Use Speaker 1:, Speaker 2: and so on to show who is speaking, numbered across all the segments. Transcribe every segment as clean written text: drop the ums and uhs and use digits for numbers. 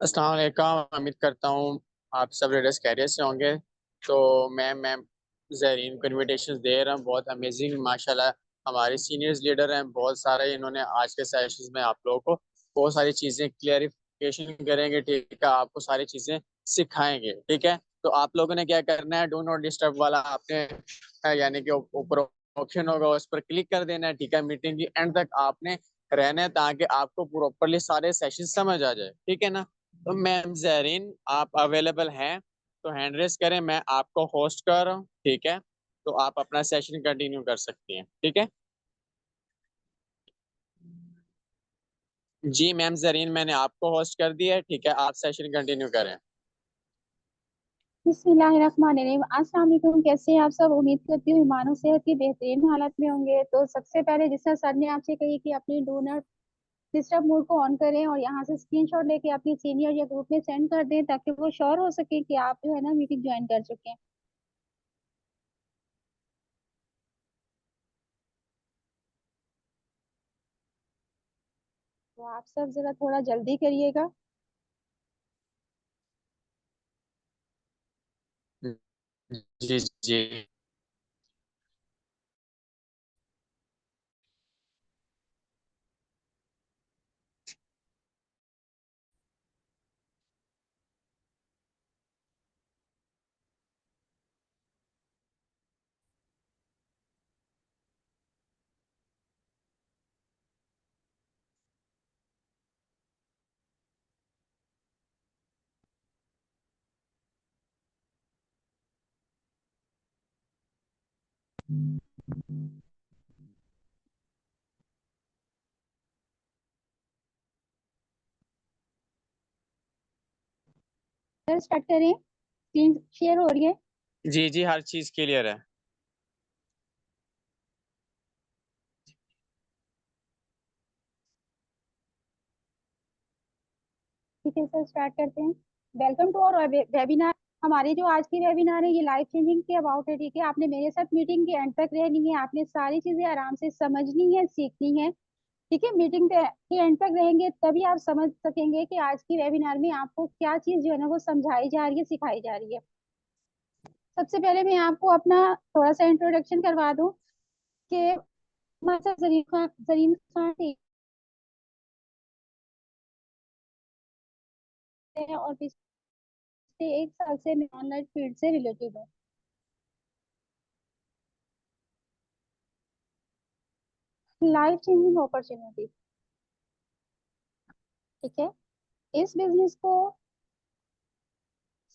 Speaker 1: अस्सलाम वालेकुम। उम्मीद करता हूँ आप सब रेडर्स कैरियर से होंगे। तो मैम ज़रीन को इन्विटेशन दे रहा हूँ। बहुत अमेजिंग माशाल्लाह हमारे सीनियर्स लीडर हैं, बहुत सारे इन्होंने आज के सेशंस में आप लोगों को बहुत सारी चीज़ें क्लियरिफिकेशन करेंगे। ठीक है, आपको सारी चीज़ें सिखाएंगे। ठीक है, तो आप लोगों ने क्या करना है, डू नॉट डिस्टर्ब वाला आपने यानी कि ऊपर ऑप्शन होगा, उस पर क्लिक कर देना है। ठीक है, मीटिंग की एंड तक आपने रहना है ताकि आपको प्रॉपरली सारे सेशन समझ आ जाए। ठीक है ना। तो मैम जहरीन आप अवेलेबल हैं तो हैंड रेस करें, मैं आपको होस्ट कर रहा हूँ। ठीक है, तो आप अपना सेशन कंटिन्यू कर सकती हैं। ठीक है जी मैम जरीन, मैंने आपको होस्ट कर दिया है। ठीक है, आप सेशन कंटिन्यू करें।
Speaker 2: बिस्मिल्लाहिर्रहमानिर्रहीम। अस्सलाम वालेकुम। कैसे हैं आप सब? उम्मीद करती हूँ ईमान और सेहत की बेहतरीन हालत में होंगे। तो सबसे पहले जिस तरह सर ने आपसे कही कि अपनी डू नॉट डिस्टर्ब मोड को ऑन करें और यहाँ से स्क्रीनशॉट लेके अपनी सीनियर या ग्रुप में सेंड कर दें ताकि वो श्योर हो सके कि आप जो है ना मीटिंग ज्वाइन कर चुके हैं। तो आप सब जरा थोड़ा जल्दी करिएगा।
Speaker 1: जी जी।
Speaker 2: सर स्टार्ट करें। स्क्रीन शेयर हो रही है।
Speaker 1: जी जी, हर चीज़ क्लियर है।
Speaker 2: ठीक है सर, स्टार्ट करते हैं। वेलकम टू और वेबिनार। हमारी जो आज की वेबिनार है ये लाइफ चेंजिंग के अबाउट है। ठीक है, आपने मेरे साथ मीटिंग के एंड तक रहनी है। आपने सारी चीजें आराम से समझनी है, सीखनी है। ठीक है, मीटिंग के एंड तक रहेंगे तभी आप समझ सकेंगे कि आज की वेबिनार में आपको क्या चीज जो है ना वो समझाई जा रही है, सिखाई जा रही है। सबसे पहले मैं आपको अपना थोड़ा सा इंट्रोडक्शन करवा दूं कि हमारे साथ जरीन खान ठीक है और पिछले 1 साल से मैं ऑनलाइन फील्ड से रिलेटेड हूँ। Life changing opportunity. ठीक है, इस बिजनेस को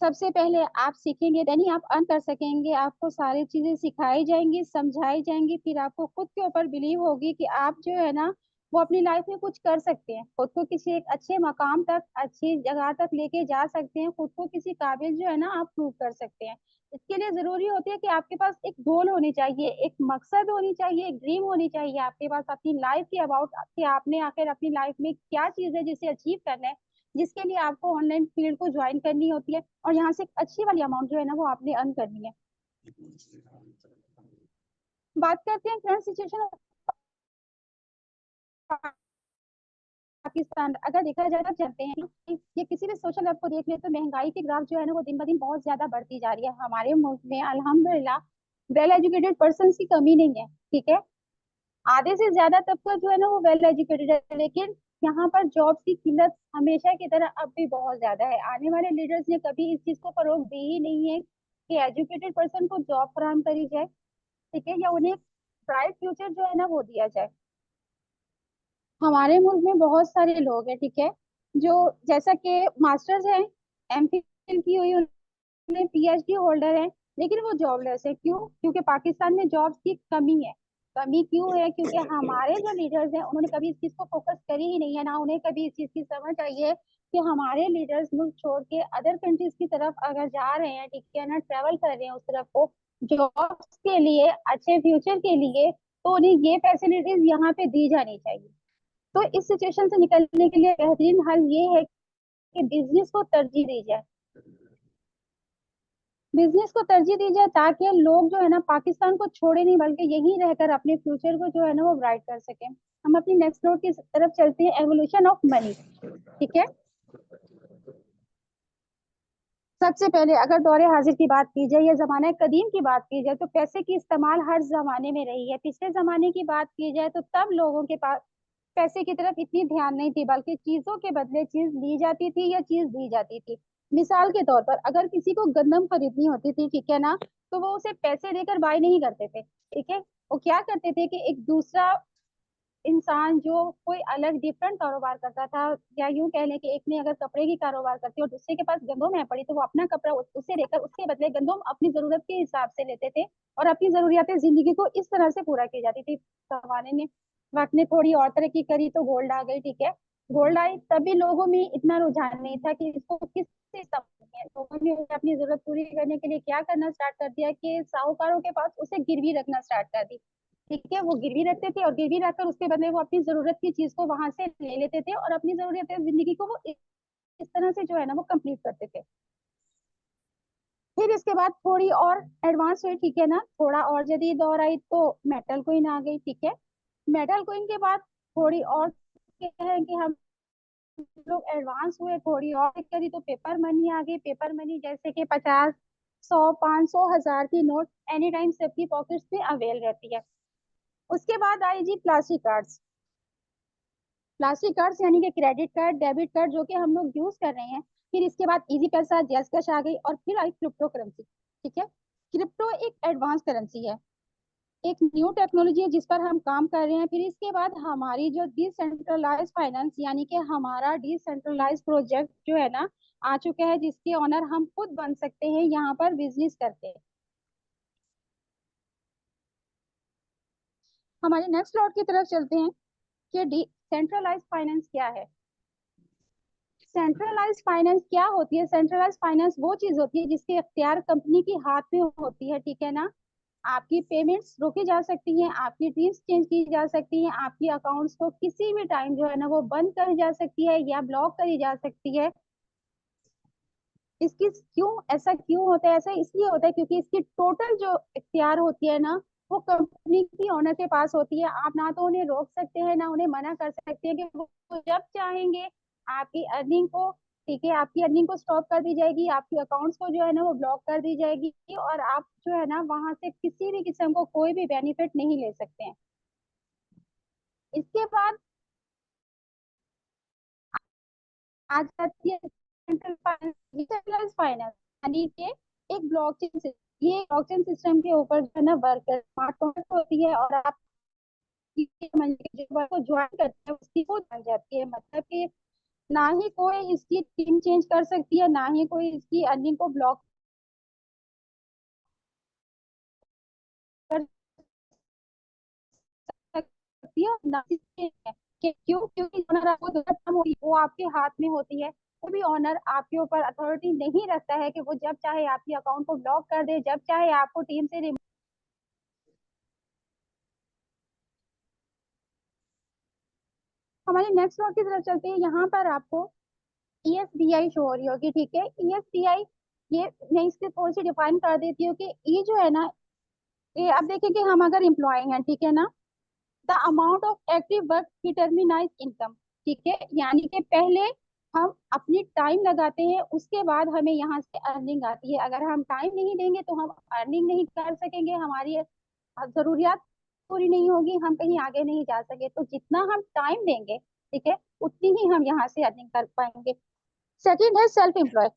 Speaker 2: सबसे पहले आप सीखेंगे देन ही आप अर्न कर सकेंगे। आपको सारी चीजें सिखाई जाएंगी, समझाई जाएंगी, फिर आपको खुद के ऊपर बिलीव होगी कि आप जो है ना वो अपनी लाइफ में कुछ कर सकते हैं, खुद को किसी एक अच्छे मकाम तक, अच्छी जगह तक लेके जा सकते हैं, खुद को किसी काबिल जो है ना आप प्रूव कर सकते हैं। इसके लिए जरूरी होती है कि आपके पास एक गोल होनी चाहिए, एक मकसद होनी चाहिए, एक ड्रीम होनी चाहिए आपके पास अपनी लाइफ के अबाउट कि आपने आखिर अपनी लाइफ में क्या चीज है जिसे अचीव करना है, जिसके लिए आपको ऑनलाइन फील्ड को ज्वाइन करनी होती है और यहाँ से एक अच्छी वाली अमाउंट जो है ना वो आपने अर्न करनी है। बात करते हैं करंट सिचुएशन पाकिस्तान। अगर देखा जाए तो जानते हैं कि ये किसी भी सोशल वेब को देख ले तो महंगाई के ग्राफ जो है ना वो दिन ब दिन बहुत ज्यादा बढ़ती जा रही है। हमारे मुल्क में अल्हम्दुलिल्लाह वेल एजुकेटेड पर्सन की कमी नहीं है। ठीक है, आधे से ज्यादा तबका जो है ना वो वेल एजुकेटेड है, लेकिन यहाँ पर जॉब की किल्लत हमेशा की तरह अब भी बहुत ज्यादा है। आने वाले लीडर्स ने कभी इस चीज को फरोग दी ही नहीं है कि एजुकेटेड पर्सन को जॉब फराहम करी जाए। ठीक है, या उन्हें ब्राइट फ्यूचर जो है ना वो दिया जाए। हमारे मुल्क में बहुत सारे लोग हैं, ठीक है, जो जैसा कि मास्टर्स हैं, एमफिल की हुई, उन्हें पीएचडी होल्डर है, लेकिन वो जॉबलेस है। क्यों? क्योंकि पाकिस्तान में जॉब्स की कमी है। कमी क्यों है? क्योंकि हमारे जो लीडर्स हैं उन्होंने कभी इस चीज को फोकस करी ही नहीं है, ना उन्हें कभी इस चीज की समझ आई है कि हमारे लीडर्स मुल्क छोड़ के अदर कंट्रीज की तरफ अगर जा रहे हैं, ठीक है ना, ट्रेवल कर रहे हैं उस तरफ को जॉब्स के लिए, अच्छे फ्यूचर के लिए, तो उन्हें ये फैसिलिटीज यहाँ पे दी जानी चाहिए। तो इस सिचुएशन से निकलने के लिए बेहतरीन हल ये है कि बिजनेस को तरजीह दी जाए। बिजनेस को तरजीह दी जाए ताकि लोग जो है ना पाकिस्तान को छोड़े नहीं बल्कि यहीं रहकर अपने फ्यूचर को जो है ना वो ब्राइट कर सके। हम अपनी नेक्स्ट नोट की तरफ चलते हैं, एवोल्यूशन ऑफ मनी। ठीक है, सबसे पहले अगर दौरे हाजिर की बात की जाए या जमाना कदीम की बात की जाए तो पैसे की इस्तेमाल हर जमाने में रही है। पिछले जमाने की बात की जाए तो तब लोगों के पास पैसे की तरफ इतनी ध्यान नहीं थी, बल्कि चीजों के बदले चीज ली जाती थी या चीज दी जाती थी। मिसाल के तौर पर अगर किसी को गंदम खरीदनी होती थी, ठीक है ना, तो वो उसे पैसे देकर बाय नहीं करते थे, ठीक है। वो क्या करते थे कि एक दूसरा इंसान जो कोई अलग डिफरेंट कारोबार करता था, या यूं कह लें कि एक ने अगर कपड़े की कारोबार करती और दूसरे के पास गंदम है पड़ी, तो वो अपना कपड़ा उसे देकर उसके बदले गंदम अपनी जरूरत के हिसाब से लेते थे और अपनी जरूरियातें जिंदगी को इस तरह से पूरा की जाती थी। जमाने में वक्त ने थोड़ी और तरक्की करी तो गोल्ड आ गई, ठीक है। गोल्ड आई तभी लोगों में इतना रुझान नहीं था कि इसको किससे समझें है। लोगों ने अपनी जरूरत पूरी करने के लिए क्या करना स्टार्ट कर दिया कि साहूकारों के पास उसे गिरवी रखना स्टार्ट कर दी, ठीक है। वो गिरवी रखते थे और गिरवी रखकर उसके बदले वो अपनी जरूरत की चीज को वहां से ले लेते थे और अपनी जरूरत जिंदगी को वो इस तरह से जो है ना वो कंप्लीट करते थे। फिर इसके बाद थोड़ी और एडवांस हुई, ठीक है ना, थोड़ा और जदीद दौर आई तो मेटल कॉइन आ गई, ठीक है। मेटल कॉइन के बाद थोड़ी और क्या है कि हम लोग एडवांस हुए, थोड़ी और करी तो पेपर मनी आ गई। पेपर मनी जैसे कि 50, 100, 500, 1000 की नोट एनी टाइम सबकी पॉकेट्स में अवेल रहती है। उसके बाद आई जी प्लास्टिक कार्ड्स। प्लास्टिक कार्ड्स यानी कि क्रेडिट कार्ड, डेबिट कार्ड जो कि हम लोग यूज कर रहे हैं। फिर इसके बाद इजी पैसा, जैस कैश आ गई और फिर आई क्रिप्टो करेंसी, ठीक है। क्रिप्टो एक एडवांस करेंसी है, एक न्यू टेक्नोलॉजी है जिस पर हम काम कर रहे हैं। फिर इसके बाद हमारी जो डिसेंट्रलाइज फाइनेंस यानी कि हमारा डिसेंट्रलाइज प्रोजेक्ट जो है ना आ चुका है, जिसके ऑनर हम खुद बन सकते हैं यहाँ पर बिजनेस करके। हमारे नेक्स्ट प्लॉट की तरफ चलते हैं कि डिसेंट्रलाइज फाइनेंस क्या है। सेंट्रलाइज फाइनेंस क्या होती है? सेंट्रलाइज फाइनेंस वो चीज होती है जिसके अख्तियार कंपनी के हाथ में होती है, ठीक है ना। आपकी पेमेंट्स रोकी जा सकती हैं, आपकी ड्रीम्स चेंज की जा सकती हैं, आपकी अकाउंट्स को किसी भी टाइम जो है ना वो बंद करी जा सकती है या ब्लॉक करी जा सकती है। इसकी क्यों ऐसा क्यों होता है? ऐसा इसलिए होता है क्योंकि इसकी टोटल जो इख्तियार होती है ना वो कंपनी की ओनर के पास होती है। आप ना तो उन्हें रोक सकते हैं ना उन्हें मना कर सकते हैं कि वो जब चाहेंगे आपकी अर्निंग को, ठीक है, आपकी अर्निंग को स्टॉप कर दी जाएगी, आपकी अकाउंट्स को जो है ना वो ब्लॉक कर दी जाएगी और आप जो है ना वहां से किसी भी किस्म को कोई भी बेनिफिट नहीं ले सकते हैं। इसके बाद आ जाती है सेंट्रल फाइनेंस, डिसेंट्रलाइज्ड फाइनेंस यानी कि एक ब्लॉकचेन सिस्टम। ये ब्लॉकचेन सिस्टम के ऊपर जो है ना वर्क स्मार्ट कॉन्ट्रैक्ट होती है और आप जो वर्क को ज्वाइन करते हैं उसकी खुद बन जाती है। मतलब कि ना ही कोई इसकी टीम चेंज कर सकती है, ना ही कोई इसकी अर्निंग को ब्लॉक कर सकती है, ना ही है कि क्यों, क्योंकि ऑनर आपको जरूरत कम होती है वो आपके हाथ में होती है। कोई भी ऑनर आपके ऊपर अथॉरिटी नहीं रखता है कि वो जब चाहे आपके अकाउंट को ब्लॉक कर दे, जब चाहे आपको टीम से हमारे नेक्स्ट नोट की तरफ चलते हैं। यहाँ पर आपको ईएसबीआई शो हो रही होगी, ठीक है। ईएसबीआई, ये मैं इससे थोड़ी सी डिफाइन कर देती हूँ कि ये जो है ना, ये अब देखिए कि हम अगर एम्प्लॉय हैं, ठीक है ना, the amount of active work determines income, ठीक है। यानी कि पहले हम अपनी टाइम लगाते हैं, उसके बाद हमें यहाँ से अर्निंग आती है। अगर हम टाइम नहीं देंगे तो हम अर्निंग नहीं कर सकेंगे, हमारी जरूरियात पूरी नहीं होगी, हम कहीं आगे नहीं जा सके। तो जितना हम टाइम देंगे, ठीक है, उतनी ही हम यहाँ से अर्निंग कर पाएंगे। सेकंड है सेल्फ एम्प्लॉय।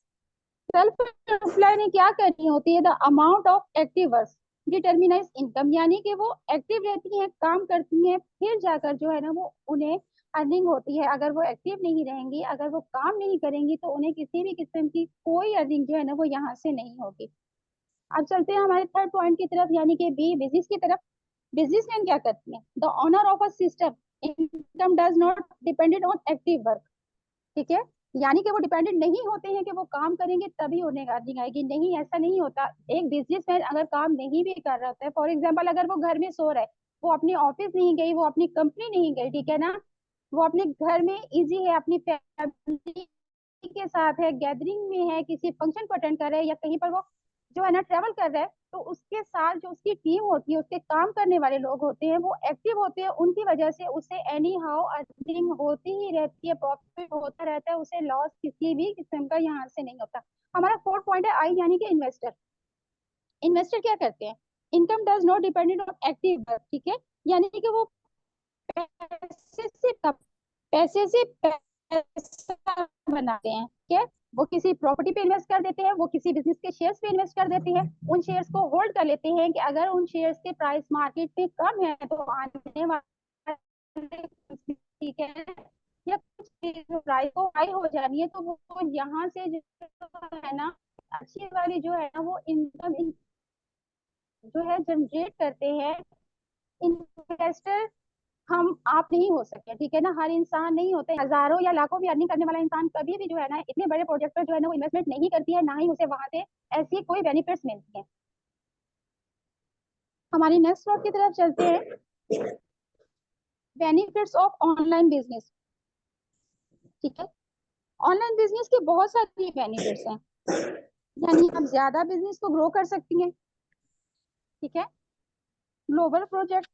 Speaker 2: सेल्फ एम्प्लॉय ने क्या करनी होती है? The amount of active work determines income, यानी कि वो एक्टिव रहती हैं, काम करती हैं, फिर जाकर जो है ना वो उन्हें अर्निंग होती है। अगर वो एक्टिव नहीं रहेंगी, अगर वो काम नहीं करेंगी तो उन्हें किसी भी किस्म की कोई अर्निंग जो है ना वो यहाँ से नहीं होगी। अब चलते हैं हमारे थर्ड पॉइंट की तरफ यानी कि बी, बिजनेस की तरफ। बिजनेसमैन क्या करती है? The owner of a system income does not depended on active work, ठीक है। यानी कि वो डिपेंडेंट नहीं होते हैं कि वो काम करेंगे तभी उन्हें अर्निंग आएगी, नहीं, ऐसा नहीं होता। एक बिजनेसमैन अगर काम नहीं भी कर रहा होता है, फॉर एग्जाम्पल अगर वो घर में सो रहा है, वो अपने ऑफिस नहीं गई, वो अपनी कंपनी नहीं गई, ठीक है ना, वो अपने घर में इजी है, अपनी फैमिली के साथ है, गैदरिंग में है, किसी फंक्शन को अटेंड कर रहा है या कहीं पर वो जो है ना ट्रेवल कर रहा है, तो उसके साथ जो उसकी टीम होती है, उसके काम करने वाले लोग होते हैं, वो एक्टिव होते हैं, उनकी वजह से उसे एनी हाउ अर्निंग होती ही रहती है, प्रॉफिट होता रहता है, उसे लॉस किसी भी किस्म का यहाँ से नहीं होता। हमारा फोर्थ पॉइंट है आई, यानी कि इन्वेस्टर। इन्वेस्टर क्या करते हैं? Income does not dependent on active work, ठीक है, यानी कि वो पैसे से पैसे से पैसा बनाते हैं, ठीक है। वो किसी प्रॉपर्टी पे इन्वेस्ट कर देते हैं, वो किसी बिजनेस के शेयर्स पे इन्वेस्ट कर देते हैं, उन शेयर्स को होल्ड कर लेते हैं कि अगर उन शेयर्स के प्राइस मार्केट में कम है तो आने वाले, ठीक है, या कुछ प्राइस को हाई हो जानी है तो वो यहाँ से जो है ना, अच्छी वाली जो है ना वो इनकम जो है जनरेट करते हैं। इन्वेस्टर हम आप नहीं हो सकते, ठीक है ना, हर इंसान नहीं होते, हजारों या लाखों भी अर्निंग करने वाला इंसान कभी भी जो है ना इतने बड़े प्रोजेक्ट पर जो है ना वो इन्वेस्टमेंट नहीं करती है, ना ही उसे वहां से ऐसी कोई बेनिफिट्स मिलती है। हमारी नेक्स्ट स्लॉट की तरफ चलते हैं, बेनिफिट्स ऑफ ऑनलाइन बिजनेस, ठीक है। ऑनलाइन बिजनेस के बहुत सारे बेनिफिट्स हैं, यानी आप ज्यादा बिजनेस को ग्रो कर सकती हैं, ठीक है। ग्लोबल प्रोजेक्ट,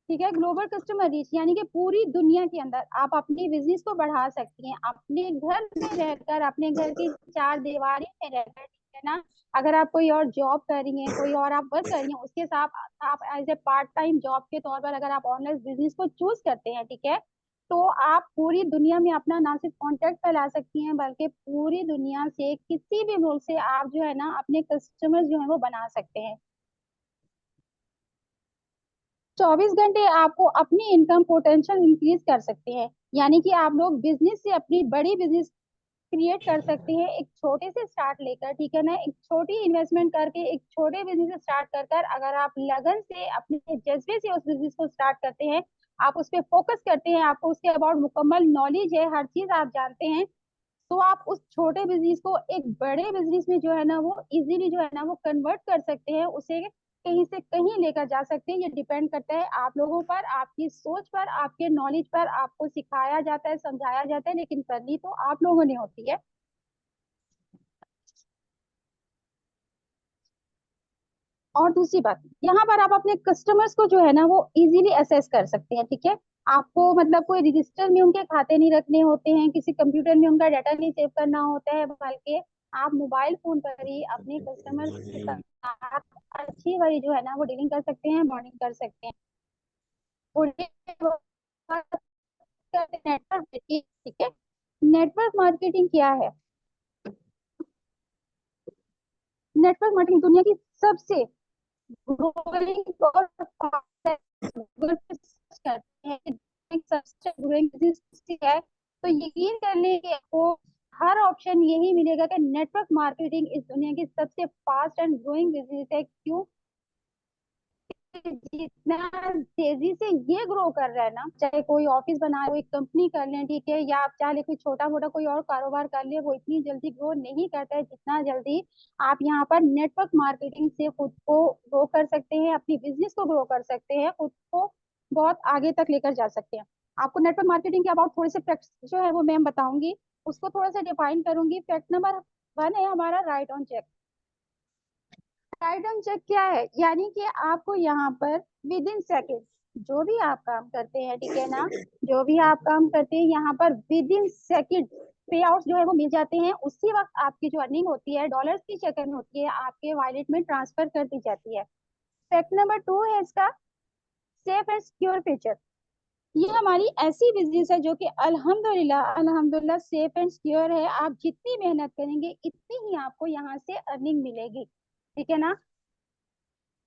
Speaker 2: ठीक है, ग्लोबल कस्टमर रीच, यानी कि पूरी दुनिया के अंदर आप अपनी बिजनेस को बढ़ा सकती हैं, अपने घर में रहकर, अपने घर की चार दीवारी में रहकर, ठीक है ना। अगर आप कोई और जॉब कर रही हैं, कोई और आप वर्क कर रही हैं, उसके साथ आप as a part time job के तौर पर अगर आप ऑनलाइन बिजनेस को चूज करते हैं, ठीक है, तो आप पूरी दुनिया में अपना ना सिर्फ कॉन्टेक्ट फैला सकती हैं, बल्कि पूरी दुनिया से किसी भी मुल्क से आप जो है ना अपने कस्टमर जो है वो बना सकते हैं। 24 घंटे आपको अपनी इनकम पोटेंशियल इंक्रीज कर सकते हैं, यानी कि आप लोग बिजनेस से अपनी बड़ी बिजनेस क्रिएट कर सकते हैं, एक छोटे से स्टार्ट लेकर, ठीक है ना, एक छोटी इन्वेस्टमेंट करके एक छोटे बिजनेस से स्टार्ट कर कर अगर आप लगन से अपने जज्बे से उस बिजनेस को स्टार्ट करते हैं, आप उस पर फोकस करते हैं, आपको उसके अबाउट मुकम्मल नॉलेज है, हर चीज आप जानते हैं, तो आप उस छोटे बिजनेस को एक बड़े बिजनेस में जो है ना वो इजीली जो है ना वो कन्वर्ट कर सकते हैं, उसे कहीं से कहीं लेकर जा सकते हैं। ये डिपेंड करता है आप लोगों पर, आपकी सोच पर, आपके नॉलेज पर। आपको सिखाया जाता है, समझाया जाता है, लेकिन करनी तो आप लोगों ने होती है। और दूसरी बात, यहाँ पर आप अपने कस्टमर्स को जो है ना वो इजीली असेस कर सकते हैं, ठीक है। आपको मतलब कोई रजिस्टर में उनके खाते नहीं रखने होते हैं, किसी कंप्यूटर में उनका डाटा नहीं सेव करना होता है, बल्कि आप मोबाइल फोन पर ही अपने कस्टमर के साथ अच्छी वाली जो है ना वो डीलिंग कर सकते हैं, बॉन्डिंग कर सकते हैं। और नेटवर्क मार्केटिंग, ठीक है, नेटवर्क मार्केटिंग क्या है? नेटवर्क मार्केटिंग दुनिया की सबसे ग्रोइंग और गूगल पे सर्च करते हैं कि सबसे ग्रोइंग बिजनेस है, तो यकीन कर लें कि आपको हर ऑप्शन यही मिलेगा कि नेटवर्क मार्केटिंग इस दुनिया की सबसे फास्ट एंड ग्रोइंग बिजनेस है। क्यों? जितना तेजी से ये ग्रो कर रहा है ना, चाहे कोई ऑफिस बना कोई कंपनी कर लें, ठीक है, या आप चाहे कोई छोटा मोटा कोई और कारोबार कर ले, वो इतनी जल्दी ग्रो नहीं करता है जितना जल्दी आप यहाँ पर नेटवर्क मार्केटिंग से खुद को ग्रो कर सकते हैं, अपनी बिजनेस को ग्रो कर सकते हैं, खुद को बहुत आगे तक लेकर जा सकते हैं। आपको नेटवर्क मार्केटिंग के अबाउट थोड़े से फैक्ट्स जो है वो मैं बताऊंगी, उसको थोड़ा सा डिफाइन करूंगी। फैक्ट नंबर 1 है हमारा right on check. Item check क्या है? यानी कि आपको यहाँ पर विद इन सेकेंड जो भी आप काम करते हैं, ठीक है ना, जो भी आप काम करते हैं यहाँ पर विद इन सेकेंड पे आउट जो है वो मिल जाते हैं, उसी वक्त आपकी जो अर्निंग होती है डॉलर्स की शक्ल में होती है, आपके वॉलेट में ट्रांसफर कर दी जाती है। फैक्ट नंबर 2 है इसका सेफ एंड सिक्योर फीचर। ये हमारी ऐसी बिजनेस है जो कि अल्हम्दुलिल्लाह अल्हम्दुलिल्लाह सेफ एंड सिक्योर है। आप जितनी मेहनत करेंगे इतनी ही आपको यहाँ से अर्निंग मिलेगी, ठीक है ना।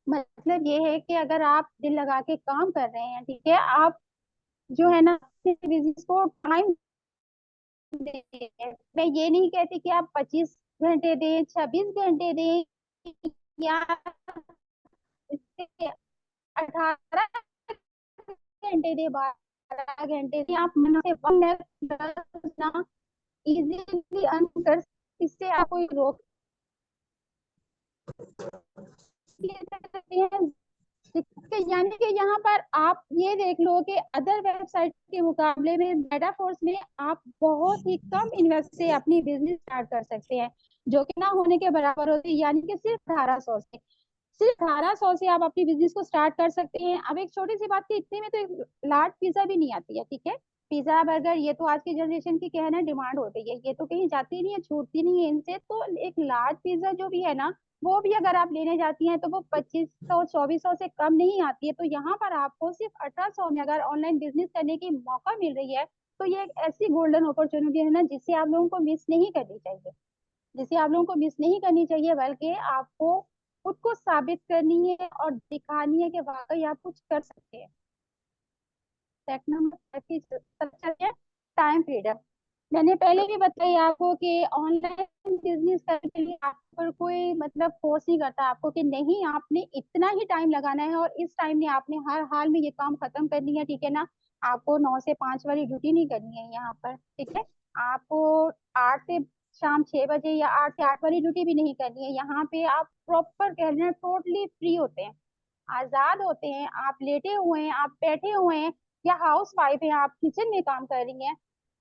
Speaker 2: मतलब ये है कि अगर आप दिल लगा के काम कर रहे हैं, ठीक है, आप जो है ना अपने बिजनेस को टाइम दें। मैं ये नहीं कहती कि आप 25 घंटे दें, 26 घंटे दें, या इससे 18 घंटे दें, 12 घंटे दें, आप मन से 1 लाख ना इजीली अर्न कर, इससे आप कोई रोक ले सकते हैं। यानी कि यहाँ पर आप ये देख लो कि अदर वेबसाइट के मुकाबले में मेटा फोर्स में आप बहुत ही कम इन्वेस्ट से अपनी बिजनेस स्टार्ट कर सकते हैं, जो कि ना होने के बराबर होती है, यानी कि सिर्फ 1800 से। सिर्फ 1800 से आप अपनी बिजनेस को स्टार्ट कर सकते हैं। अब एक छोटी सी बात थी, इतने में तो एक लार्ज पिज्जा भी नहीं आती है, ठीक है। पिज्जा बर्गर ये तो आज की जनरेशन की क्या है ना, डिमांड हो गई है, ये तो कहीं जाती नहीं है, छूटती नहीं है इनसे। तो एक लार्ज पिज्जा जो भी है ना, वो भी अगर आप लेने जाती हैं तो वो 2500 2400 से कम नहीं आती है। तो यहाँ पर आपको सिर्फ 1800 में अगर ऑनलाइन बिजनेस करने की मौका मिल रही है, तो ये एक ऐसी गोल्डन अपॉर्चुनिटी है ना, जिसे आप लोगों को मिस नहीं करनी चाहिए, जिसे आप लोगों को मिस नहीं करनी चाहिए, बल्कि आपको खुद को साबित करनी है और दिखानी है कि वाकई आप कुछ कर सकते हैं। फैक्ट नंबर 35 है टाइम फ्रीडम। मैंने पहले भी बताई आपको कि ऑनलाइन बिजनेस करने के लिए आप पर कोई मतलब फोर्स नहीं करता आपको कि नहीं आपने इतना ही टाइम लगाना है और इस टाइम में आपने हर हाल में ये काम खत्म करनी है, ठीक है ना। आपको 9 से 5 वाली ड्यूटी नहीं करनी है यहाँ पर, ठीक है। आपको 8 से शाम 6 बजे या 8 से 8 वाली ड्यूटी भी नहीं करनी है। यहाँ पे आप प्रॉपर कहना टोटली फ्री होते हैं, आजाद होते हैं। आप लेटे हुए हैं, आप बैठे हुए हैं, या हाउस वाइफ है, आप किचन में काम कर रही हैं,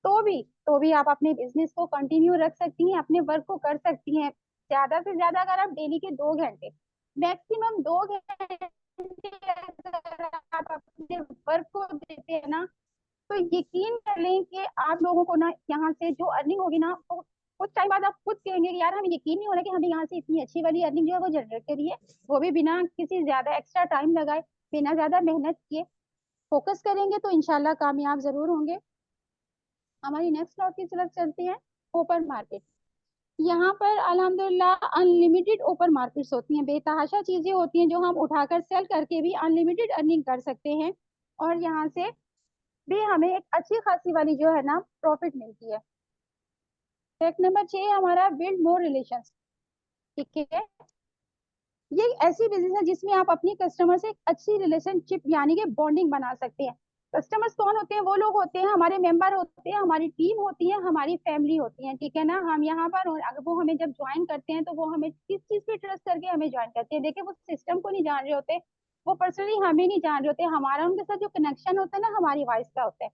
Speaker 2: तो भी आप अपने बिजनेस को कंटिन्यू रख सकती हैं, अपने वर्क को कर सकती हैं। ज्यादा से ज्यादा अगर आप डेली के 2 घंटे, मैक्सिमम 2 घंटे अगर आप अपने वर्क को देते हैं ना, तो यकीन कर लें कि आप लोगों को ना यहाँ से जो अर्निंग होगी ना, वो कुछ टाइम बाद आप खुद कहेंगे कि यार हमें यकीन नहीं हो रहा कि हमें यहाँ से इतनी अच्छी वाली अर्निंग जो है वो जनरेट करी है, वो भी बिना किसी ज्यादा एक्स्ट्रा टाइम लगाए, बिना ज्यादा मेहनत किए। फोकस करेंगे तो इंशाल्लाह कामयाब जरूर होंगे। हमारी नेक्स्ट नोट की तरफ चलते हैं। Open market. यहाँ पर अल्हम्दुलिल्लाह अनलिमिटेड ओपन मार्केट्स होती हैं, बेतहाशा चीजें होती हैं जो हम उठाकर सेल करके भी अनलिमिटेड अर्निंग कर सकते हैं, और यहाँ से भी हमें एक अच्छी खासी वाली जो है ना प्रॉफिट मिलती है। फैक्ट नंबर 6 हमारा बिल्ड मोर रिलेशंस, ठीक है। ये एक ऐसी बिजनेस है जिसमें आप अपनी कस्टमर से एक अच्छी रिलेशनशिप यानी कि बॉन्डिंग बना सकते हैं। कस्टमर्स कौन होते हैं? वो लोग होते हैं, हमारे मेंबर होते हैं, हमारी टीम होती है, हमारी फैमिली होती है, ठीक है ना। हम यहाँ पर अगर वो हमें जब ज्वाइन करते हैं तो वो हमें किस चीज पे ट्रस्ट करके हमें ज्वाइन करते हैं? देखिए वो सिस्टम को नहीं जान रहे होते, वो पर्सनली हमें नहीं जान रहे होते, हमारा उनके साथ जो कनेक्शन होता है ना हमारी वॉइस का होता है,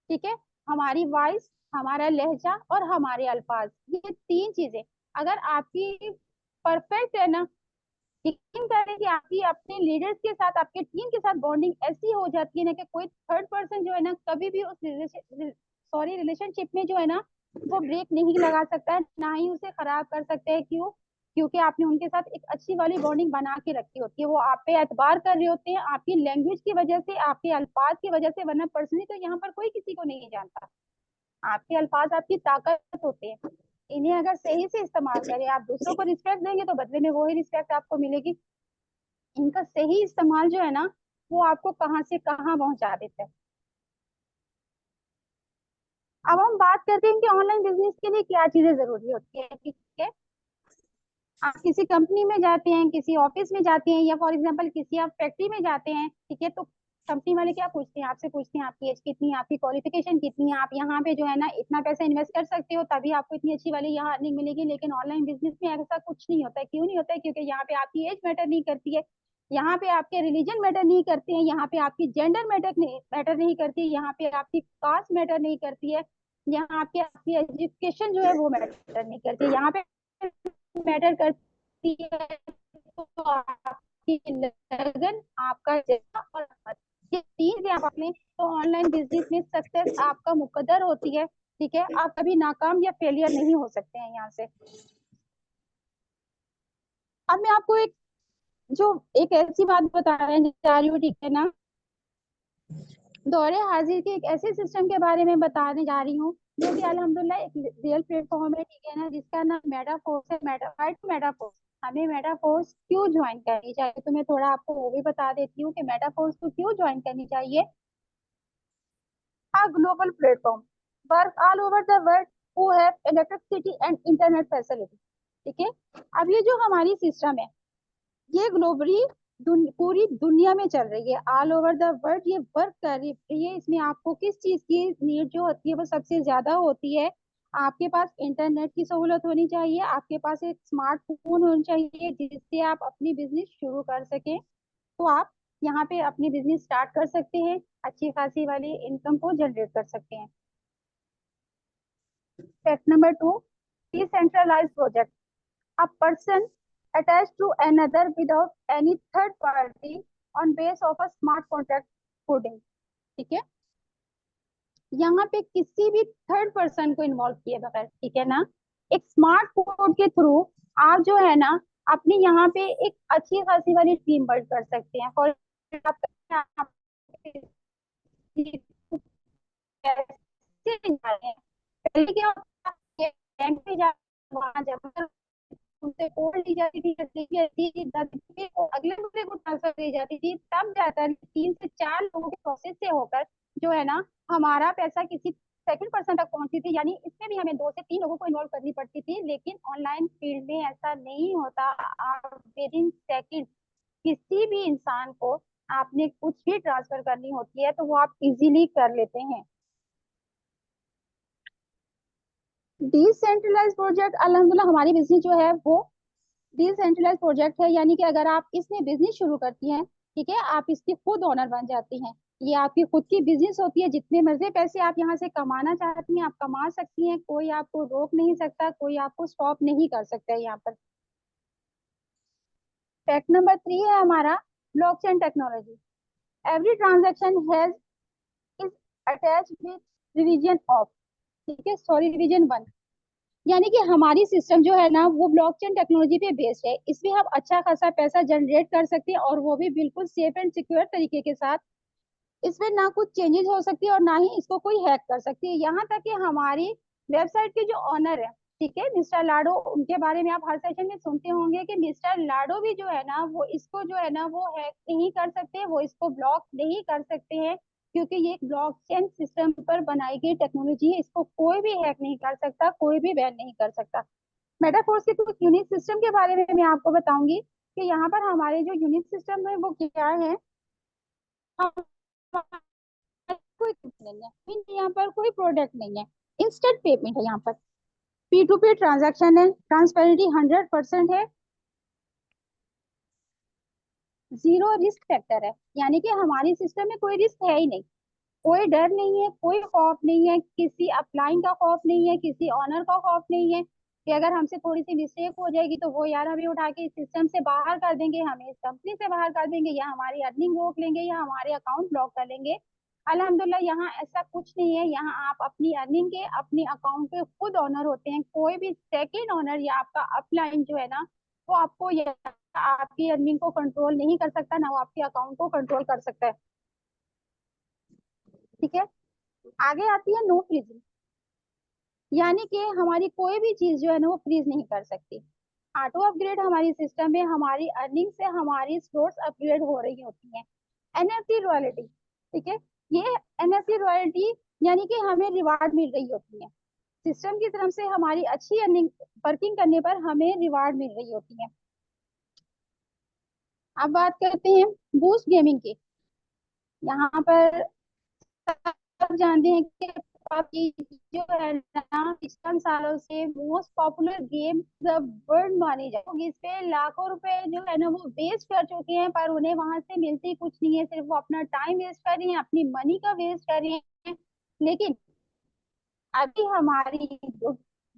Speaker 2: ठीक है। हमारी वॉइस, हमारा लहजा और हमारे अल्फाज, ये 3 चीजें अगर आपकी परफेक्ट है ना, यकीन करें कि आपकी अपने लीडर्स के साथ, आपके टीम के साथ बॉन्डिंग ऐसी हो जाती है ना कि कोई थर्ड पर्सन जो है ना कभी भी उस रिलेशनशिप में जो है ना वो ब्रेक नहीं लगा सकता है, ना ही उसे खराब कर सकते हैं। क्यों? क्योंकि आपने उनके साथ एक अच्छी वाली बॉन्डिंग बना के रखी होती है, वो आप पे एतबार कर रहे होते हैं आपकी लैंग्वेज की वजह से, आपके अल्फाज की वजह से, वरना पर्सनली तो यहाँ पर कोई किसी को नहीं जानता। आपके अल्फाज आपकी ताकत होते हैं, इन्हें अगर सही से इस्तेमाल करें, आप दूसरों को रिस्पेक्ट देंगे तो बदले में वही रिस्पेक्ट आपको मिलेगी। इनका सही इस्तेमाल जो है ना वो आपको कहाँ से कहाँ पहुंचा देता है। अब हम बात करते हैं कि ऑनलाइन बिजनेस के लिए क्या चीजें जरूरी होती है, ठीक है। आप किसी कंपनी में जाते हैं, किसी ऑफिस में जाते हैं, या फॉर एग्जांपल किसी आप फैक्ट्री में जाते हैं, ठीक है। तो कंपनी वाले क्या पूछते हैं? आपसे पूछते हैं आपकी एज कितनी है, आपकी क्वालिफिकेशन कितनी है, आप यहाँ पे जो है ना इतना पैसा इन्वेस्ट कर सकते हो तभी आपको इतनी अच्छी वाली यहाँ अर्निंग मिलेगी। लेकिन ऑनलाइन बिजनेस में ऐसा कुछ नहीं होता है। क्यों नहीं होता है? क्योंकि यहाँ पे आपकी एज मैटर नहीं करती है, यहाँ पे आपके रिलीजन मैटर नहीं करते हैं, यहाँ पे आपकी जेंडर मैटर नहीं करती है, यहाँ पे आपकी कास्ट मैटर नहीं करती है, यहाँ पे आपकी एजुकेशन जो है वो मैटर नहीं करती है। यहाँ पे मैटर करती है तो आपकी लगन, आपका जज्बा और हिम्मत। ये 3 आप अपने तो ऑनलाइन बिजनेस में सक्सेस आपका मुकद्दर होती है, ठीक है। आप कभी नाकाम या फेलियर नहीं हो सकते हैं यहाँ से। अब मैं आपको जो एक ऐसी बात बताने जा रही हूँ, ठीक है ना, दौरे हाजिर के एक ऐसे सिस्टम के बारे में बताने जा रही हूँ जो कि अल्हम्दुलिल्लाह एक रियल प्लेटफॉर्म है, ठीक है ना, जिसका नाम मेटाफोर्स है। मेटाफोर्स, हमें मेटाफोर्स क्यों ज्वाइन करनी चाहिए, तो मैं थोड़ा आपको वो भी बता देती हूँ कि मेटाफोर्स को क्यों ज्वाइन करनी चाहिए। A global platform work all over the world who have electricity and internet facility, ठीक है। अब ये जो हमारी सिस्टम है ये ग्लोबली पूरी दुनिया में चल रही है, ऑल ओवर द वर्ल्ड ये वर्क कर रही है। इसमें आपको किस चीज की नीड जो होती है वो सबसे ज्यादा होती है? आपके पास इंटरनेट की सहूलत होनी चाहिए, आपके पास एक स्मार्टफोन होना चाहिए जिससे आप अपनी बिजनेस शुरू कर सकें। तो आप यहाँ पे अपनी बिजनेस स्टार्ट कर सकते हैं, अच्छी खासी वाली इनकम को जनरेट कर सकते हैं। Fact number 2, decentralise project. A person attached to another without any third party on base of a smart contract coding। ठीक है, यहाँ पे किसी भी थर्ड पर्सन को इन्वॉल्व किए बगैर, ठीक है ना, एक स्मार्ट कोड के थ्रू आप जो है ना अपनी यहाँ पे एक अच्छी खासी वाली टीम बिल्ड कर सकते हैं। फॉर कैसे जाने हैं? पहले क्या होता है, बैंक पे जा वहां जमा करो, उनसे कोड ली जाती थी, और अगले दूसरे को ट्रांसफर दी जाती थी, तब जाकर 3 से 4 लोगों के प्रोसेस से होकर जो है ना हमारा पैसा किसी सेकंड पर्सन तक पहुंचती थी। यानी इसमें भी हमें 2 से 3 लोगों को इन्वॉल्व करनी पड़ती थी, लेकिन ऑनलाइन फील्ड में ऐसा नहीं होता। आप विद इन सेकेंड किसी भी इंसान को आपने कुछ भी ट्रांसफर करनी होती है तो वो आप इजीली कर लेते हैं। डिसेंट्रलाइज प्रोजेक्ट अल्हम्दुलिल्लाह हमारी बिजनेस जो है वो डिसेंट्रलाइज प्रोजेक्ट है, यानी कि अगर आप इसमें बिजनेस शुरू करती हैं, ठीक है, आप इसकी खुद ओनर बन जाती हैं। ये आपकी खुद की बिजनेस होती है, जितने मर्जी पैसे आप यहाँ से कमाना चाहती हैं आप कमा सकती हैं, कोई आपको रोक नहीं सकता, कोई आपको स्टॉप नहीं कर सकता है यहाँ पर। फैक्ट नंबर 3 है हमारा blockchain technology. Every transaction has is attached with revision of, ठीक है, सॉरी रिवीजन 1। यानी कि हमारी सिस्टम जो है ना वो ब्लॉकचेन टेक्नोलॉजी पे बेस्ड है, इसमें हम अच्छा खासा पैसा जनरेट कर सकते हैं और वो भी बिल्कुल सेफ एंड सिक्योर तरीके के साथ। इसमें ना कुछ चेंजेस हो सकती है और ना ही इसको कोई हैक कर सकती है। यहाँ तक कि हमारी वेबसाइट के जो ऑनर है, ठीक है, मिस्टर लाडो, उनके बारे में आप हर सेशन में सुनते होंगे कि मिस्टर लाडो भी जो है ना वो इसको जो है ना वो हैक नहीं कर सकते, वो इसको ब्लॉक नहीं कर सकते हैं, क्योंकि ये एक ब्लॉकचेन सिस्टम पर बनाई गई टेक्नोलॉजी है। इसको कोई भी हैक नहीं कर सकता, कोई भी बैन नहीं कर सकता। मेटाफोर्स के कुछ यूनिक सिस्टम के बारे में मैं आपको बताऊंगी कि यहाँ पर हमारे जो यूनिक सिस्टम है वो क्या है। हम कोई नहीं है, यहाँ पर कोई प्रोडक्ट नहीं है, इंस्टेंट पेमेंट है। यहाँ पर पी टू पी ट्रांजेक्शन है, ट्रांसपेरेंटी 100% है, जीरो रिस्क फैक्टर है। यानी कि हमारी सिस्टम में कोई रिस्क है ही नहीं, कोई डर नहीं है, कोई खौफ नहीं है, किसी अपलाइन का खौफ नहीं है, किसी ऑनर का खौफ नहीं है कि अगर हमसे थोड़ी सी मिस्टेक हो जाएगी तो वो यार हमें उठा के इस सिस्टम से बाहर कर देंगे, हमें इस कंपनी से बाहर कर देंगे, या हमारी अर्निंग रोक लेंगे, या हमारे अकाउंट ब्लॉक कर लेंगे। अल्हम्दुलिल्लाह यहाँ ऐसा कुछ नहीं है। यहाँ आप अपनी अर्निंग के अपने अकाउंट के खुद ऑनर होते हैं। कोई भी सेकेंड ऑनर या आपका अपलाइन जो है ना वो आपको या आपकी अर्निंग को कंट्रोल नहीं कर सकता, ना वो आपके अकाउंट को कंट्रोल कर सकता है। ठीक है, आगे आती है नो फ्रीजिंग। यानी कि हमारी कोई भी चीज जो है ना वो फ्रीज नहीं कर सकती। ऑटो अपग्रेड हमारी सिस्टम में हमारी अर्निंग से हमारी स्टोर्स अपग्रेड हो रही होती हैं। एनएफटी रॉयल्टी, ठीक है, ये एनएफटी रॉयल्टी यानी कि हमें रिवार्ड मिल रही होती है सिस्टम की तरफ से, हमारी अच्छी अर्निंग वर्किंग करने पर हमें रिवार्ड मिल रही होती है। अब बात करते हैं बूस्ट गेमिंग की। यहाँ पर सब जानते हैं कि पबजी जो है ना पिछले सालों से most popular game the world मानी जाती है। इस पे लाखों रुपए जो है ना वो वेस्ट कर चुके हैं, पर उन्हें वहां से मिलती कुछ नहीं है, सिर्फ वो अपना टाइम वेस्ट कर रहे हैं, अपनी मनी का वेस्ट कर रहे हैं। लेकिन अभी हमारी जो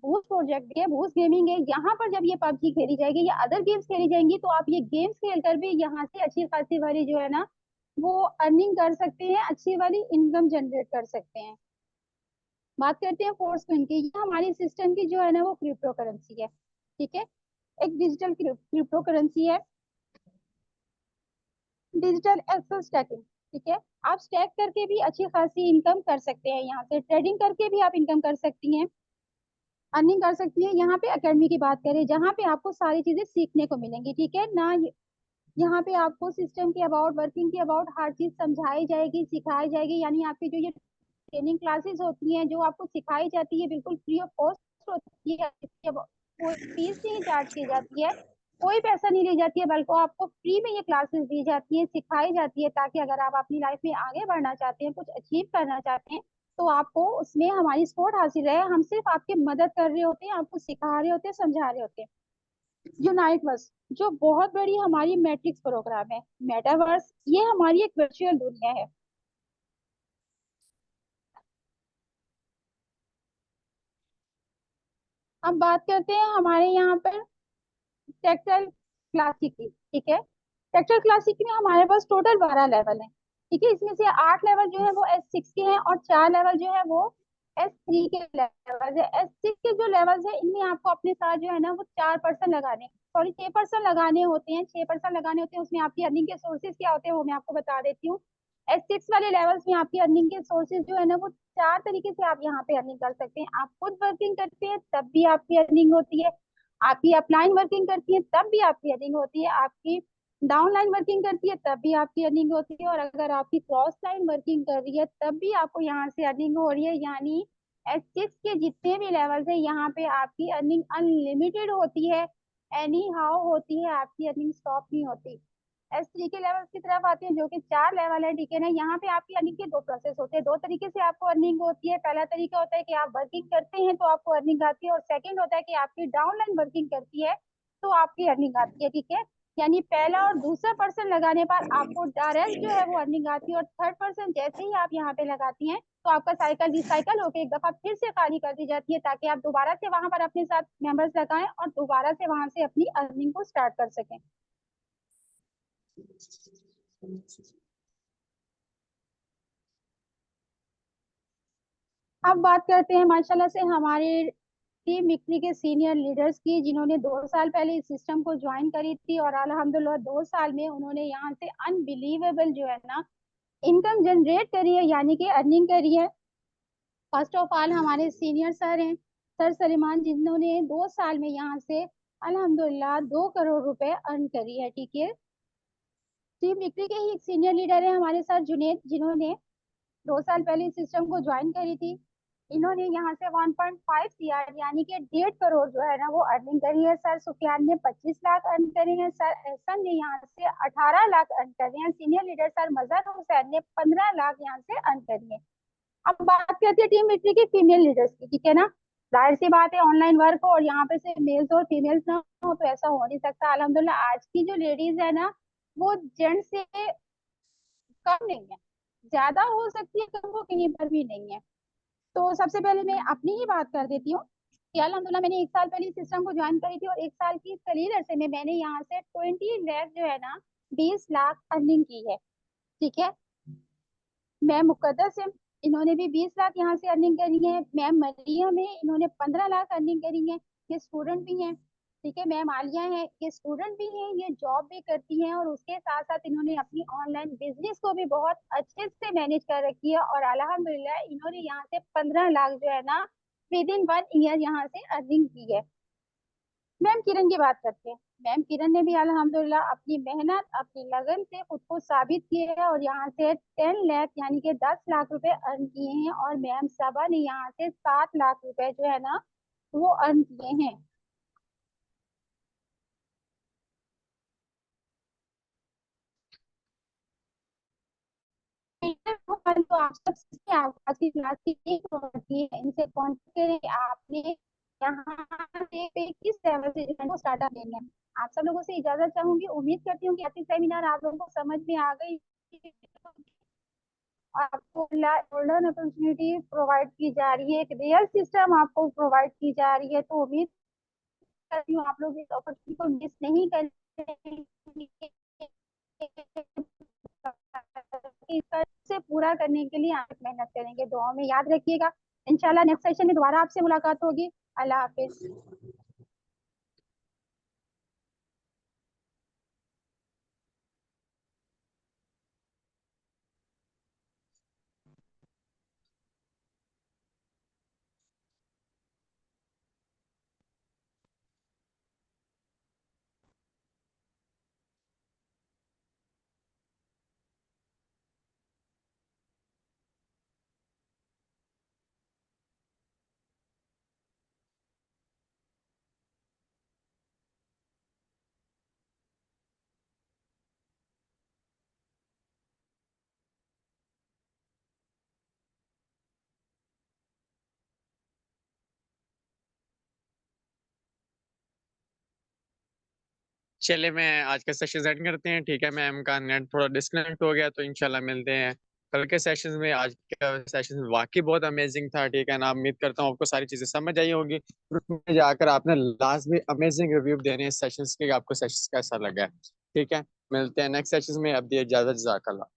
Speaker 2: बूस्ट प्रोजेक्ट है, बूस्ट गेमिंग है, यहाँ पर जब ये पबजी खेली जाएगी या अदर गेम्स खेली जाएंगी तो आप ये गेम्स खेलकर भी यहाँ से अच्छी खासी वाली जो है ना वो अर्निंग कर सकते हैं, अच्छी वाली इनकम जनरेट कर सकते हैं। बात करते हैं फोर्स पिन की। ये हमारी सिस्टम की जो है ना वो क्रिप्टो करेंसी है, ठीक है, एक डिजिटल क्रिप्टो करेंसी है। डिजिटल एक्सेस स्टैकिंग, ठीक है, आप स्टैक करके भी अच्छी खासी इनकम कर सकते हैं, यहाँ से ट्रेडिंग करके भी आप इनकम कर सकती हैं, अर्निंग कर सकती है। यहाँ पे एकेडमी की बात करें जहाँ पे आपको सारी चीजें सीखने को मिलेंगी, ठीक है ना, यहाँ पे आपको सिस्टम के अबाउट वर्किंग के अबाउट हर चीज समझाई जाएगी, सिखाई जाएगी। यानी आपकी जो ये ट्रेनिंग क्लासेस होती हैं जो आपको सिखाई जाती है बिल्कुल फ्री ऑफ कॉस्ट होती है, कोई फीस नहीं चार्ज की जाती है, कोई पैसा नहीं ली जाती है, बल्कि आपको फ्री में ये क्लासेस दी जाती है, सिखाई जाती है, ताकि अगर आप अपनी लाइफ में आगे बढ़ना चाहते हैं, कुछ अचीव करना चाहते हैं तो आपको उसमें हमारी सपोर्ट हासिल रहे। हम सिर्फ आपकी मदद कर रहे होते हैं, आपको सिखा रहे होते हैं, समझा रहे होते हैं। यूनाइटवर्स जो बहुत बड़ी हमारी मैट्रिक्स प्रोग्राम है, मेटावर्स ये हमारी एक वर्चुअल दुनिया है। अब बात करते हैं हमारे यहाँ पर टेक्सटाइल क्लासिक की, ठीक है। ट्रैक्टर क्लासिक में हमारे पास टोटल 12 लेवल है, ठीक है। इसमें से 8 लेवल जो है वो S6 के हैं और 4 लेवल जो है वो S3 के लेवल है। S6 के जो लेवल है इनमें आपको अपने साथ जो है ना वो 4% लगाने, सॉरी 6% लगाने होते हैं, 6% लगाने होते हैं। उसमें आपकी अर्निंग के सोर्सेज क्या होते हैं वो मैं आपको बता देती हूँ। S6 वाले लेवल्स में आपकी अर्निंग के सोर्सेज जो है ना वो 4 तरीके से आप यहाँ पे अर्निंग कर सकते हैं। आप खुद वर्किंग करते हैं तब भी आपकी अर्निंग होती है, आपकी अपलाइन वर्किंग करती है तब भी आपकी अर्निंग होती है, आपकी डाउनलाइन वर्किंग करती है तब भी आपकी अर्निंग होती है, और अगर आपकी क्रॉस लाइन वर्किंग कर रही है तब भी आपको यहाँ से अर्निंग हो रही है। यानी S6 के जितने भी लेवल्स है यहाँ पे आपकी अर्निंग अनलिमिटेड होती है, एनी हाउ होती है, आपकी अर्निंग स्टॉप नहीं होती। S3 के लेवल की तरफ आते हैं जो कि 4 लेवल है, ठीक है ना। यहाँ पे आपकी अर्निंग के 2 प्रोसेस होते हैं, 2 तरीके से आपको अर्निंग होती है। पहला तरीका होता है कि आप वर्किंग करते हैं तो आपको अर्निंग आती है, और सेकंड होता है कि आपकी डाउनलाइन वर्किंग करती है तो आपकी अर्निंग आती है, ठीक है। यानी पहला और दूसरा पर्सन लगाने पर आपको डायरेक्ट जो है वो अर्निंग आती है, और थर्ड पर्सन जैसे ही आप यहाँ पे लगाती हैं तो आपका साइकिल रिसाइकल होकर एक दफा फिर से खाली कर दी जाती है, ताकि आप दोबारा से वहां पर अपने साथ मेंबर्स लगाएं और दोबारा से वहां से अपनी अर्निंग को स्टार्ट कर सकें। अब बात करते हैं माशाल्लाह से हमारे टीम मिक्री के सीनियर लीडर्स की, जिन्होंने 2 साल पहले इस सिस्टम को ज्वाइन करी थी, और अल्हम्दुलिल्लाह 2 साल में उन्होंने यहाँ से अनबिलीवेबल जो है ना इनकम जनरेट करी है, यानी कि अर्निंग करी है। फर्स्ट ऑफ ऑल हमारे सीनियर सर हैं, सर सलीमान, जिन्होंने 2 साल में यहाँ से अल्हम्दुलिल्लाह 2 करोड़ रुपए अर्न करी है, ठीक है। टीम मिक्री के ही एक सीनियर लीडर है हमारे सर जुनेद, जिन्होंने 2 साल पहले इस सिस्टम को ज्वाइन करी थी। इन्होंने यहाँ से 1.5 CR यानी कि 1.5 करोड़ जो है ना वो अर्निंग करी है। सर सुफियान ने 25 लाख अर्न करे हैं, सर एहसन ने यहाँ से 18 लाख अर्न करे हैं, सीनियर लीडर सर मजहर हुसैन ने 15 लाख यहाँ से अर्न करी है। अब बात करते हैं टीम मिलिट्री की फीमेल लीडर्स की, ठीक है ना। जाहिर सी बात है ऑनलाइन वर्क हो और यहाँ पे सिर्फ मेल्स और फीमेल्स ना हो तो ऐसा हो नहीं सकता। अल्हम्दुलिल्लाह आज की जो लेडीज है ना वो जेंट्स से कम नहीं है, ज्यादा हो सकती है कम, वो कहीं पर भी नहीं है। तो सबसे पहले मैं अपनी ही बात कर देती हूँ कि अल्हम्दुलिल्लाह मैंने 1 साल पहले इस सिस्टम को ज्वाइन करी थी, और 1 साल की करीर अरसे में मैंने यहाँ से 20 लाख जो है ना 20 लाख अर्निंग की है, ठीक है। मैम मुकद्दस है, इन्होंने भी 20 लाख यहाँ से अर्निंग करी है। मैम मरियम है, इन्होंने 15 लाख अर्निंग करी है, ये स्टूडेंट भी हैं, ठीक है। मैम आलिया है, ये स्टूडेंट भी हैं, ये जॉब भी करती हैं, और उसके साथ साथ इन्होंने अपनी ऑनलाइन बिजनेस को भी बहुत अच्छे से मैनेज कर रखी है, और अल्हम्दुलिल्लाह इन्होंने यहाँ से 15 लाख जो है ना विद इन 1 ईयर यहाँ से अर्निंग की है। मैम किरण की बात करते हैं। मैम किरण ने भी अल्हम्दुलिल्लाह अपनी मेहनत अपनी लगन से खुद को साबित किया है, और यहाँ से 10 लाख यानी कि 10 लाख रुपए अर्न किए हैं, और मैम सबा ने यहाँ से 7 लाख रुपए जो है ना वो अर्न किए हैं। तो आप सब सीखिए, आप आज की क्लास की एक होती है, इनसे कॉन्टेक्ट करें। आपने यहाँ से पे किस लेवल से जो है वो स्टार्टअप लेना है। आप सब लोगों से इजाजत चाहूंगी, उम्मीद करती हूँ कि आज की सेमिनार आप लोगों को समझ में आ गई, आपको गोल्डन अपॉर्चुनिटी प्रोवाइड की जा रही है, एक रियल सिस्टम आपको प्रोवाइड की जा रही है। तो उम्मीद करती हूँ आप लोग इस अपॉर्चुनिटी को मिस नहीं करेंगे, इसका से पूरा करने के लिए आप मेहनत करेंगे। दुआ में याद रखिएगा। इंशाल्लाह नेक्स्ट सेशन में दोबारा आपसे मुलाकात होगी। अल्लाह हाफिज।
Speaker 1: चलिए मैं आज का सेशन एंड करते हैं, ठीक है। मैम का नेट थोड़ा डिस्कनेक्ट हो गया तो इंशाल्लाह मिलते हैं कल के सेशंस में, आज के सेशन वाकई बहुत अमेजिंग था, ठीक है ना। उम्मीद करता हूँ आपको सारी चीजें समझ आई होगी, और उसमें जाकर आपने लास्ट में अमेजिंग रिव्यू देने हैं सेशंस के, आपको सेशंस कैसा लगा है। ठीक है, मिलते हैं नेक्स्ट सेशंस में, अब दिए इजाजत, जज़ाकल्लाह।